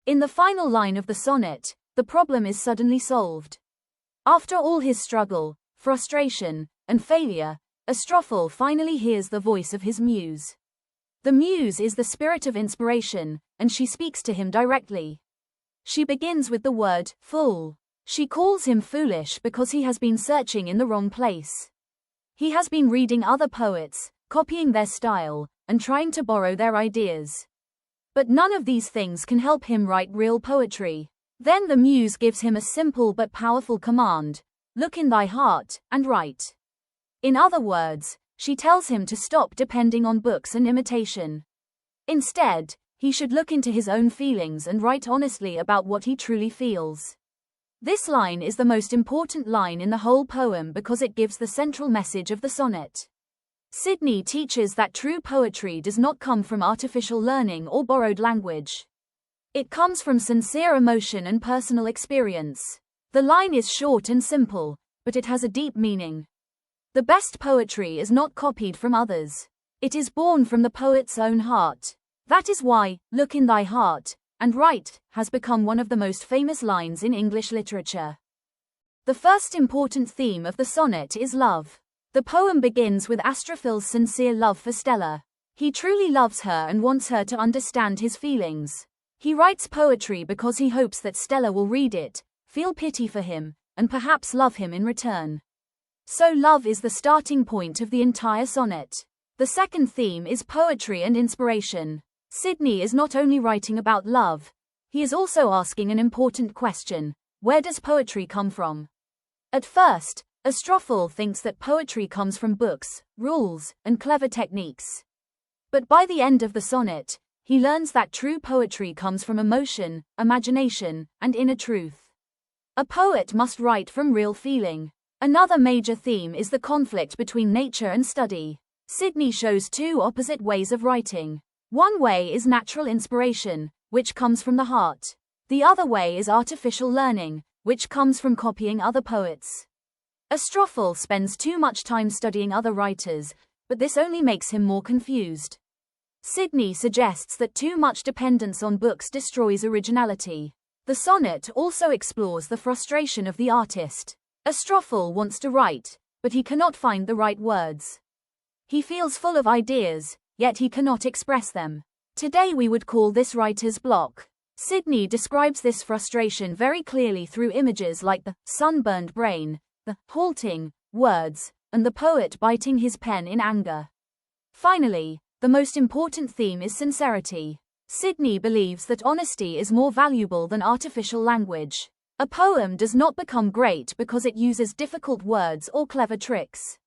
In the final line of the sonnet, the problem is suddenly solved. After all his struggle, frustration, and failure, Astrophil finally hears the voice of his muse. The muse is the spirit of inspiration, and she speaks to him directly. She begins with the word, fool. She calls him foolish because he has been searching in the wrong place. He has been reading other poets, copying their style, and trying to borrow their ideas. But none of these things can help him write real poetry. Then the muse gives him a simple but powerful command: look in thy heart, and write. In other words, she tells him to stop depending on books and imitation. Instead, he should look into his own feelings and write honestly about what he truly feels. This line is the most important line in the whole poem because it gives the central message of the sonnet. Sidney teaches that true poetry does not come from artificial learning or borrowed language. It comes from sincere emotion and personal experience. The line is short and simple, but it has a deep meaning. The best poetry is not copied from others. It is born from the poet's own heart. That is why, look in thy heart, and write, has become one of the most famous lines in English literature. The first important theme of the sonnet is love. The poem begins with Astrophil's sincere love for Stella. He truly loves her and wants her to understand his feelings. He writes poetry because he hopes that Stella will read it, feel pity for him, and perhaps love him in return. So love is the starting point of the entire sonnet. The second theme is poetry and inspiration. Sidney is not only writing about love, he is also asking an important question: where does poetry come from? At first, Astrophil thinks that poetry comes from books, rules, and clever techniques. But by the end of the sonnet, he learns that true poetry comes from emotion, imagination, and inner truth. A poet must write from real feeling. Another major theme is the conflict between nature and study. Sidney shows two opposite ways of writing. One way is natural inspiration, which comes from the heart. The other way is artificial learning, which comes from copying other poets. Astrophil spends too much time studying other writers, but this only makes him more confused. Sidney suggests that too much dependence on books destroys originality. The sonnet also explores the frustration of the artist. Astrophil wants to write, but he cannot find the right words. He feels full of ideas, yet he cannot express them. Today we would call this writer's block. Sidney describes this frustration very clearly through images like the sunburned brain, the halting words, and the poet biting his pen in anger. Finally, the most important theme is sincerity. Sidney believes that honesty is more valuable than artificial language. A poem does not become great because it uses difficult words or clever tricks.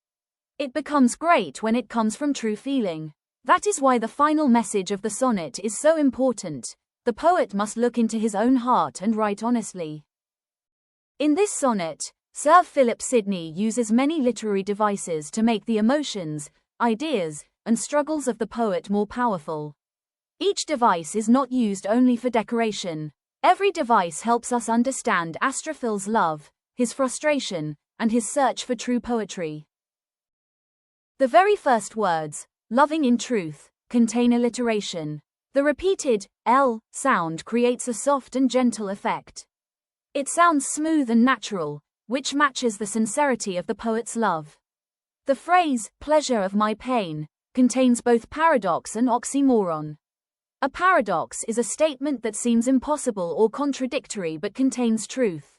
It becomes great when it comes from true feeling. That is why the final message of the sonnet is so important. The poet must look into his own heart and write honestly. In this sonnet, Sir Philip Sidney uses many literary devices to make the emotions, ideas, and struggles of the poet more powerful. Each device is not used only for decoration. Every device helps us understand Astrophil's love, his frustration, and his search for true poetry. The very first words, loving in truth, contain alliteration. The repeated L sound creates a soft and gentle effect. It sounds smooth and natural, which matches the sincerity of the poet's love. The phrase, pleasure of my pain, contains both paradox and oxymoron. A paradox is a statement that seems impossible or contradictory but contains truth.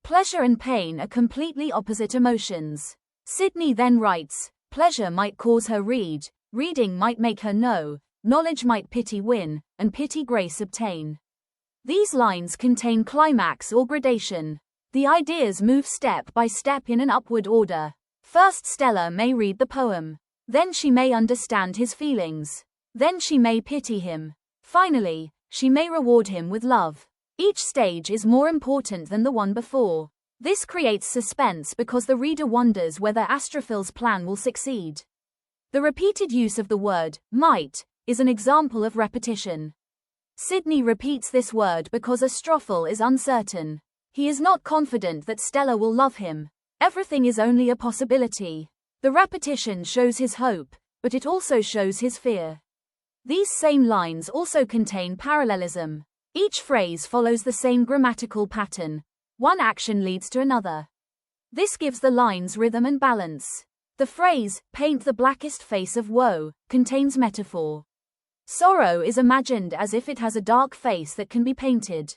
Pleasure and pain are completely opposite emotions. Sidney then writes, pleasure might cause her read, reading might make her know, knowledge might pity win, and pity grace obtain. These lines contain climax or gradation. The ideas move step by step in an upward order. First Stella may read the poem. Then she may understand his feelings. Then she may pity him. Finally, she may reward him with love. Each stage is more important than the one before. This creates suspense because the reader wonders whether Astrophil's plan will succeed. The repeated use of the word, might, is an example of repetition. Sidney repeats this word because Astrophil is uncertain. He is not confident that Stella will love him. Everything is only a possibility. The repetition shows his hope, but it also shows his fear. These same lines also contain parallelism. Each phrase follows the same grammatical pattern. One action leads to another. This gives the lines rhythm and balance. The phrase, paint the blackest face of woe, contains metaphor. Sorrow is imagined as if it has a dark face that can be painted.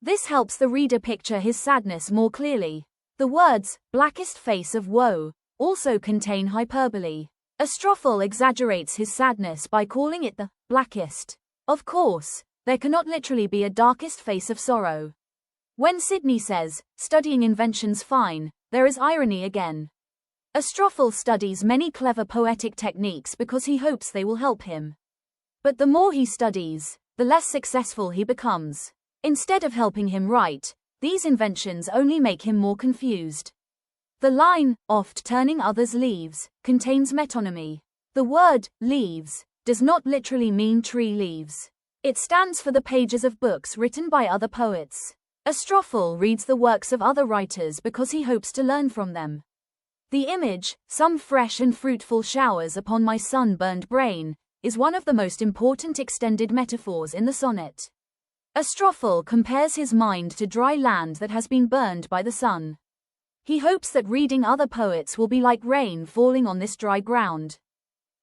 This helps the reader picture his sadness more clearly. The words, blackest face of woe, also contain hyperbole. Astrophil exaggerates his sadness by calling it the blackest. Of course, there cannot literally be a darkest face of sorrow. When Sidney says, studying invention's fine, there is irony again. Astrophil studies many clever poetic techniques because he hopes they will help him. But the more he studies, the less successful he becomes. Instead of helping him write, these inventions only make him more confused. The line, oft turning others' leaves, contains metonymy. The word, leaves, does not literally mean tree leaves. It stands for the pages of books written by other poets. Astrophil reads the works of other writers because he hopes to learn from them. The image, some fresh and fruitful showers upon my sun-burned brain, is one of the most important extended metaphors in the sonnet. Astrophil compares his mind to dry land that has been burned by the sun. He hopes that reading other poets will be like rain falling on this dry ground.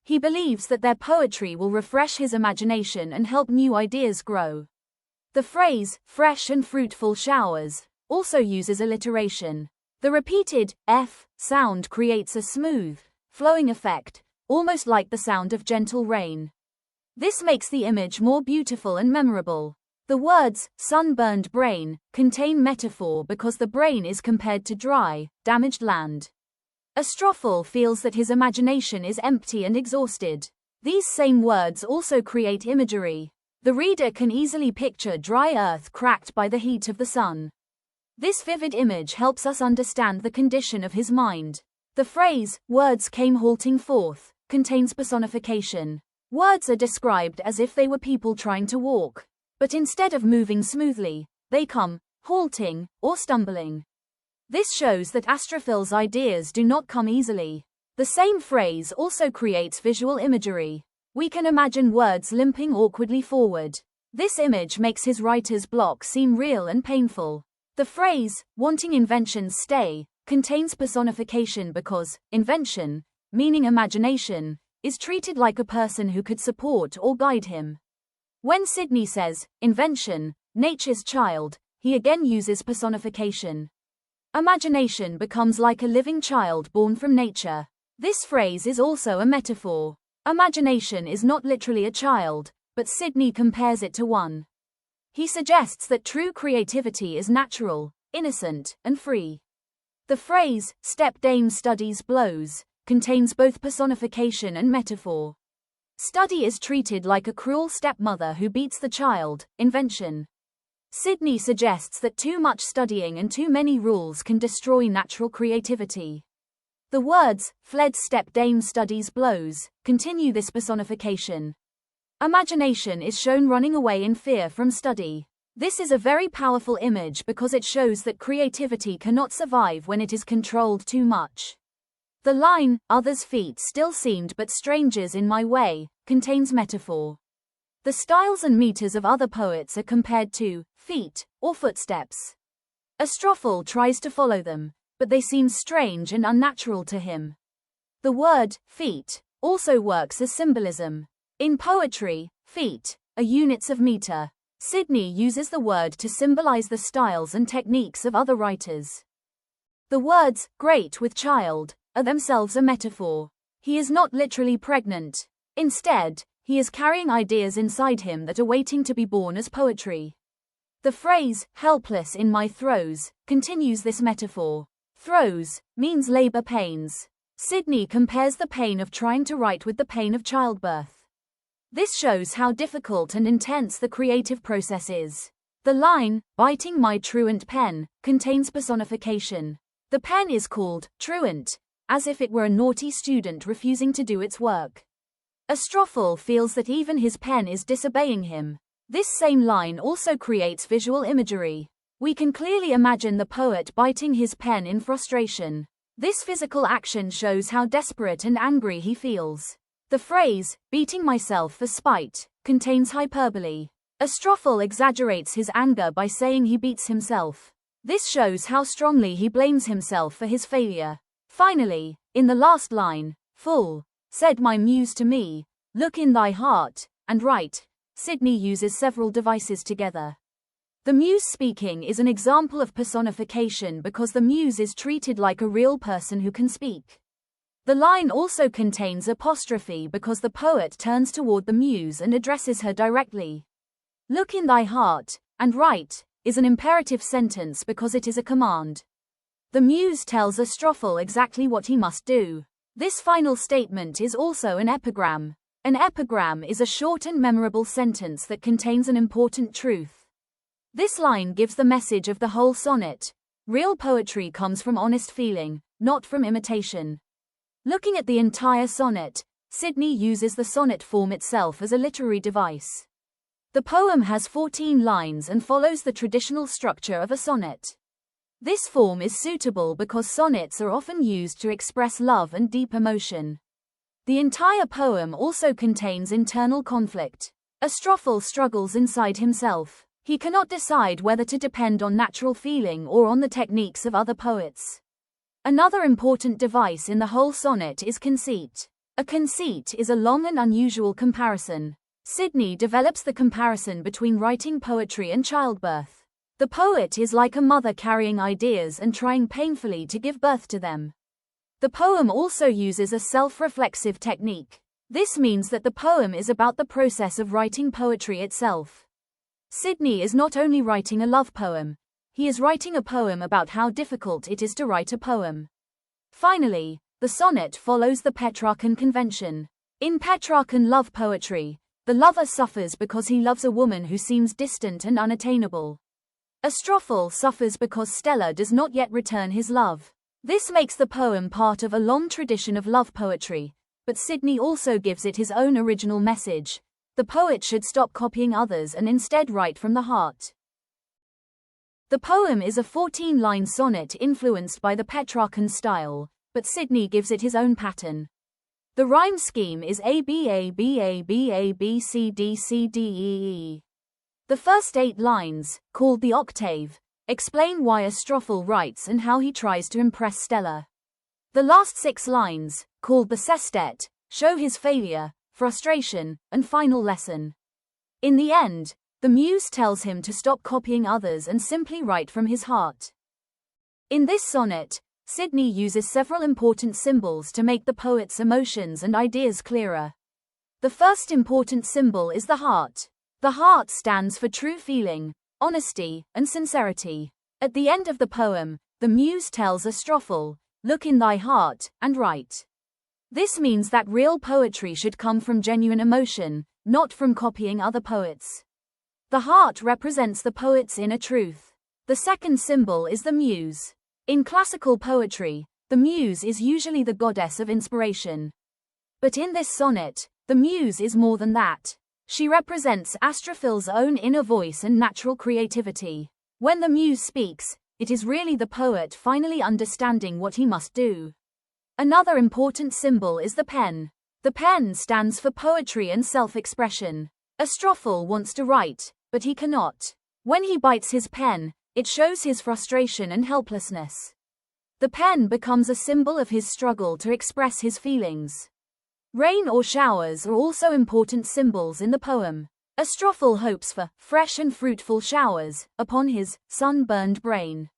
He believes that their poetry will refresh his imagination and help new ideas grow. The phrase, fresh and fruitful showers, also uses alliteration. The repeated f sound creates a smooth, flowing effect, almost like the sound of gentle rain. This makes the image more beautiful and memorable. The words, sunburned brain, contain metaphor because the brain is compared to dry, damaged land. Astrophil feels that his imagination is empty and exhausted. These same words also create imagery. The reader can easily picture dry earth cracked by the heat of the sun. This vivid image helps us understand the condition of his mind. The phrase, words came halting forth, contains personification. Words are described as if they were people trying to walk. But instead of moving smoothly, they come, halting, or stumbling. This shows that Astrophil's ideas do not come easily. The same phrase also creates visual imagery. We can imagine words limping awkwardly forward. This image makes his writer's block seem real and painful. The phrase, wanting invention's stay, contains personification because, invention, meaning imagination, is treated like a person who could support or guide him. When Sidney says, invention, nature's child, he again uses personification. Imagination becomes like a living child born from nature. This phrase is also a metaphor. Imagination is not literally a child, but Sidney compares it to one. He suggests that true creativity is natural, innocent, and free. The phrase, stepdame studies blows, contains both personification and metaphor. Study is treated like a cruel stepmother who beats the child, invention. Sidney suggests that too much studying and too many rules can destroy natural creativity. The words, fled stepdame studies blows, continue this personification. Imagination is shown running away in fear from study. This is a very powerful image because it shows that creativity cannot survive when it is controlled too much. The line, others' feet still seemed but strangers in my way, contains metaphor. The styles and meters of other poets are compared to feet or footsteps. Astrophil tries to follow them, but they seem strange and unnatural to him. The word, feet, also works as symbolism. In poetry, feet are units of meter. Sidney uses the word to symbolize the styles and techniques of other writers. The words, great with child, are themselves a metaphor. He is not literally pregnant. Instead, he is carrying ideas inside him that are waiting to be born as poetry. The phrase, helpless in my throes, continues this metaphor. Throes means labor pains. Sidney compares the pain of trying to write with the pain of childbirth. This shows how difficult and intense the creative process is. The line, biting my truant pen, contains personification. The pen is called truant, as if it were a naughty student refusing to do its work. Astrophil feels that even his pen is disobeying him. This same line also creates visual imagery. We can clearly imagine the poet biting his pen in frustration. This physical action shows how desperate and angry he feels. The phrase, beating myself for spite, contains hyperbole. Astrophil exaggerates his anger by saying he beats himself. This shows how strongly he blames himself for his failure. Finally, in the last line, "Fool," said my muse to me, "look in thy heart, and write," Sidney uses several devices together. The muse speaking is an example of personification because the muse is treated like a real person who can speak. The line also contains apostrophe because the poet turns toward the muse and addresses her directly. "Look in thy heart, and write," is an imperative sentence because it is a command. The muse tells Astrophil exactly what he must do. This final statement is also an epigram. An epigram is a short and memorable sentence that contains an important truth. This line gives the message of the whole sonnet. Real poetry comes from honest feeling, not from imitation. Looking at the entire sonnet, Sidney uses the sonnet form itself as a literary device. The poem has 14 lines and follows the traditional structure of a sonnet. This form is suitable because sonnets are often used to express love and deep emotion. The entire poem also contains internal conflict. Astrophil struggles inside himself. He cannot decide whether to depend on natural feeling or on the techniques of other poets. Another important device in the whole sonnet is conceit. A conceit is a long and unusual comparison. Sidney develops the comparison between writing poetry and childbirth. The poet is like a mother carrying ideas and trying painfully to give birth to them. The poem also uses a self-reflexive technique. This means that the poem is about the process of writing poetry itself. Sidney is not only writing a love poem, he is writing a poem about how difficult it is to write a poem. Finally, the sonnet follows the Petrarchan convention. In Petrarchan love poetry, the lover suffers because he loves a woman who seems distant and unattainable. Astrophil suffers because Stella does not yet return his love. This makes the poem part of a long tradition of love poetry, but Sidney also gives it his own original message. The poet should stop copying others and instead write from the heart. The poem is a 14-line sonnet influenced by the Petrarchan style, but Sidney gives it his own pattern. The rhyme scheme is ABABABABCDCDEE. The first 8 lines, called the octave, explain why Astrophil writes and how he tries to impress Stella. The last 6 lines, called the sestet, show his failure, frustration, and final lesson. In the end, the muse tells him to stop copying others and simply write from his heart. In this sonnet, Sidney uses several important symbols to make the poet's emotions and ideas clearer. The first important symbol is the heart. The heart stands for true feeling, honesty, and sincerity. At the end of the poem, the muse tells Astrophil, "Look in thy heart, and write." This means that real poetry should come from genuine emotion, not from copying other poets. The heart represents the poet's inner truth. The second symbol is the muse. In classical poetry, the muse is usually the goddess of inspiration. But in this sonnet, the muse is more than that. She represents Astrophil's own inner voice and natural creativity. When the muse speaks, it is really the poet finally understanding what he must do. Another important symbol is the pen. The pen stands for poetry and self-expression. Astrophil wants to write, but he cannot. When he bites his pen, it shows his frustration and helplessness. The pen becomes a symbol of his struggle to express his feelings. Rain or showers are also important symbols in the poem. Astrophil hopes for fresh and fruitful showers upon his sunburned brain.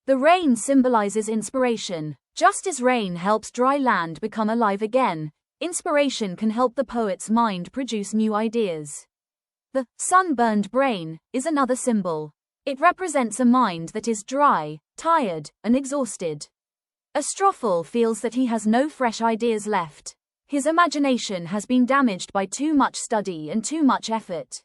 The rain symbolizes inspiration. Just as rain helps dry land become alive again, inspiration can help the poet's mind produce new ideas. The sunburned brain is another symbol. It represents a mind that is dry, tired, and exhausted. Astrophil feels that he has no fresh ideas left. His imagination has been damaged by too much study and too much effort.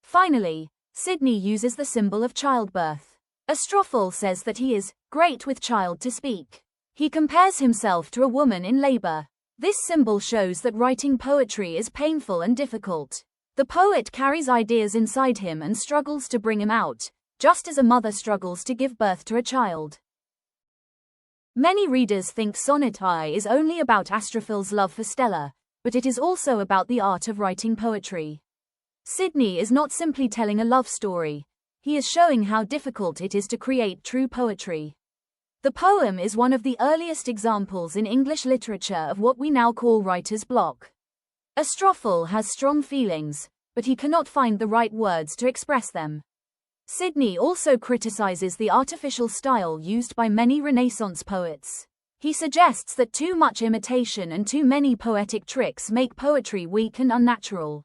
Finally, Sidney uses the symbol of childbirth. Astrophil says that he is great with child to speak. He compares himself to a woman in labor. This symbol shows that writing poetry is painful and difficult. The poet carries ideas inside him and struggles to bring them out, just as a mother struggles to give birth to a child. Many readers think Sonnet I is only about Astrophil's love for Stella, but it is also about the art of writing poetry. Sidney is not simply telling a love story. He is showing how difficult it is to create true poetry. The poem is one of the earliest examples in English literature of what we now call writer's block. Astrophil has strong feelings, but he cannot find the right words to express them. Sidney also criticizes the artificial style used by many Renaissance poets. He suggests that too much imitation and too many poetic tricks make poetry weak and unnatural.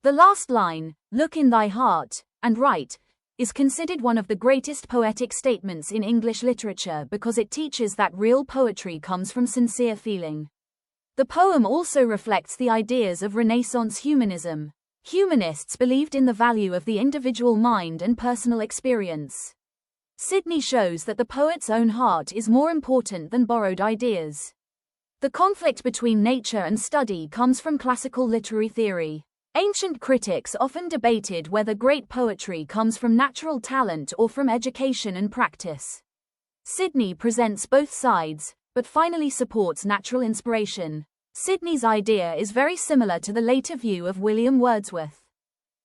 The last line, "Look in thy heart, and write," is considered one of the greatest poetic statements in English literature because it teaches that real poetry comes from sincere feeling. The poem also reflects the ideas of Renaissance humanism. Humanists believed in the value of the individual mind and personal experience. Sidney shows that the poet's own heart is more important than borrowed ideas. The conflict between nature and study comes from classical literary theory. Ancient critics often debated whether great poetry comes from natural talent or from education and practice. Sidney presents both sides, but finally supports natural inspiration. Sidney's idea is very similar to the later view of William Wordsworth.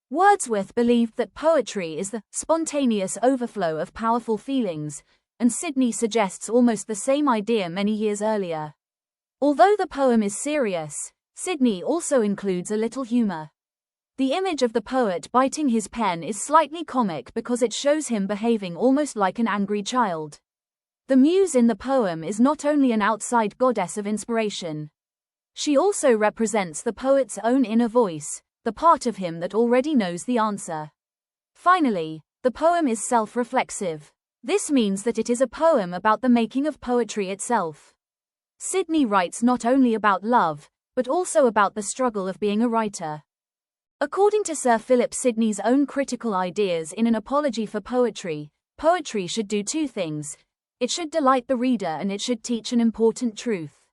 Wordsworth believed that poetry is the spontaneous overflow of powerful feelings, and Sidney suggests almost the same idea many years earlier. Although the poem is serious, Sidney also includes a little humor. The image of the poet biting his pen is slightly comic because it shows him behaving almost like an angry child. The muse in the poem is not only an outside goddess of inspiration. She also represents the poet's own inner voice, the part of him that already knows the answer. Finally, the poem is self-reflexive. This means that it is a poem about the making of poetry itself. Sidney writes not only about love, but also about the struggle of being a writer. According to Sir Philip Sidney's own critical ideas in an apology for poetry, poetry should do two things. It should delight the reader and it should teach an important truth.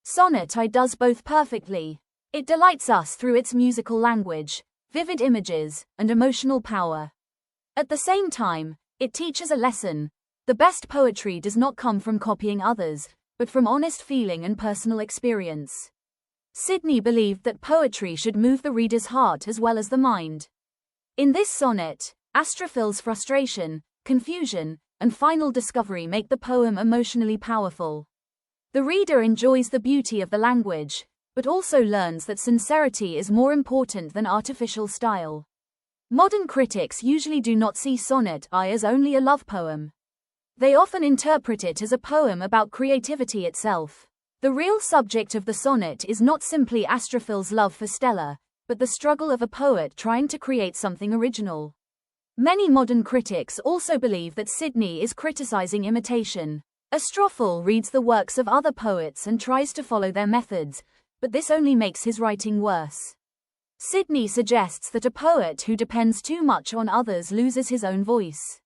Sonnet I does both perfectly. It delights us through its musical language, vivid images, and emotional power. At the same time, it teaches a lesson. The best poetry does not come from copying others, but from honest feeling and personal experience. Sidney believed that poetry should move the reader's heart as well as the mind. In this sonnet, Astrophil's frustration, confusion, and final discovery make the poem emotionally powerful. The reader enjoys the beauty of the language, but also learns that sincerity is more important than artificial style. Modern critics usually do not see Sonnet I as only a love poem. They often interpret it as a poem about creativity itself. The real subject of the sonnet is not simply Astrophil's love for Stella, but the struggle of a poet trying to create something original. Many modern critics also believe that Sidney is criticizing imitation. Astrophil reads the works of other poets and tries to follow their methods, but this only makes his writing worse. Sidney suggests that a poet who depends too much on others loses his own voice.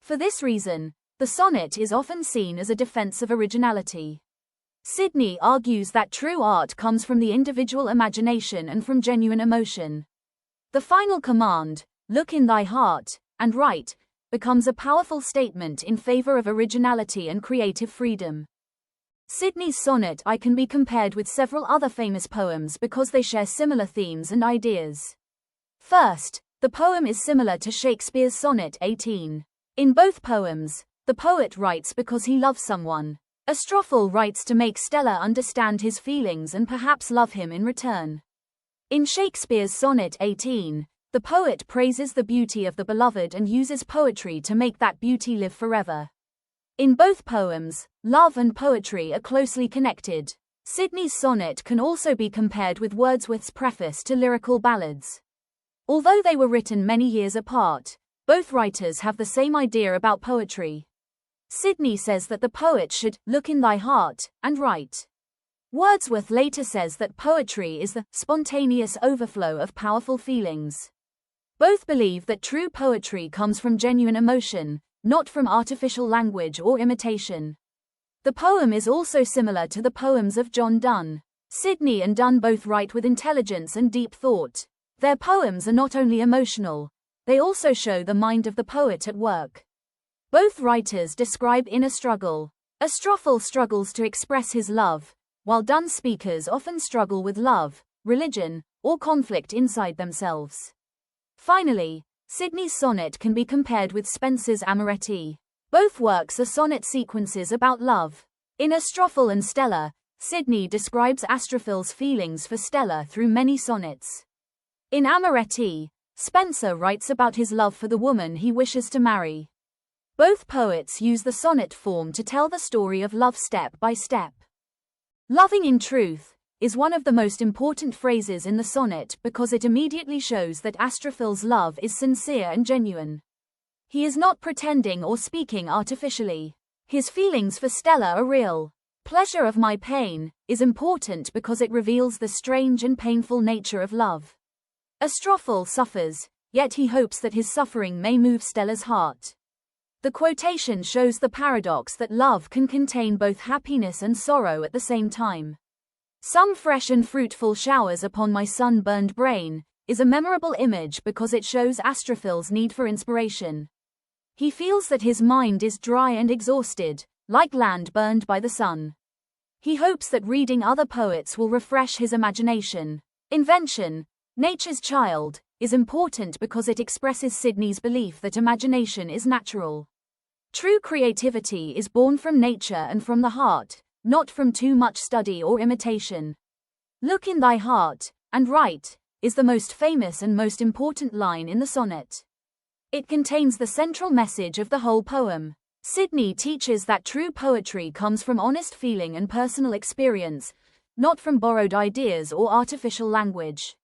For this reason, the sonnet is often seen as a defense of originality. Sidney argues that true art comes from the individual imagination and from genuine emotion. The final command, "Look in thy heart, and write," becomes a powerful statement in favor of originality and creative freedom. Sidney's sonnet I can be compared with several other famous poems because they share similar themes and ideas. First, the poem is similar to Shakespeare's Sonnet 18. In both poems, the poet writes because he loves someone. Astrophil writes to make Stella understand his feelings and perhaps love him in return. In Shakespeare's Sonnet 18, the poet praises the beauty of the beloved and uses poetry to make that beauty live forever. In both poems, love and poetry are closely connected. Sidney's sonnet can also be compared with Wordsworth's preface to lyrical ballads. Although they were written many years apart, both writers have the same idea about poetry. Sidney says that the poet should look in thy heart and write. Wordsworth later says that poetry is the spontaneous overflow of powerful feelings. Both believe that true poetry comes from genuine emotion, not from artificial language or imitation. The poem is also similar to the poems of John Donne. Sidney and Donne both write with intelligence and deep thought. Their poems are not only emotional, they also show the mind of the poet at work. Both writers describe inner struggle. Astrophil struggles to express his love, while Donne speakers often struggle with love, religion, or conflict inside themselves. Finally, Sidney's sonnet can be compared with Spenser's Amoretti. Both works are sonnet sequences about love. In Astrophil and Stella, Sidney describes Astrophil's feelings for Stella through many sonnets. In Amoretti, Spenser writes about his love for the woman he wishes to marry. Both poets use the sonnet form to tell the story of love step by step. Loving in truth is one of the most important phrases in the sonnet because it immediately shows that Astrophil's love is sincere and genuine. He is not pretending or speaking artificially. His feelings for Stella are real. Pleasure of my pain is important because it reveals the strange and painful nature of love. Astrophil suffers, yet he hopes that his suffering may move Stella's heart. The quotation shows the paradox that love can contain both happiness and sorrow at the same time. Some fresh and fruitful showers upon my sun-burned brain is a memorable image because it shows Astrophil's need for inspiration. He feels that his mind is dry and exhausted, like land burned by the sun. He hopes that reading other poets will refresh his imagination. Invention, Nature's Child, is important because it expresses Sidney's belief that imagination is natural. True creativity is born from nature and from the heart, not from too much study or imitation. Look in thy heart, and write, is the most famous and most important line in the sonnet. It contains the central message of the whole poem. Sidney teaches that true poetry comes from honest feeling and personal experience, not from borrowed ideas or artificial language.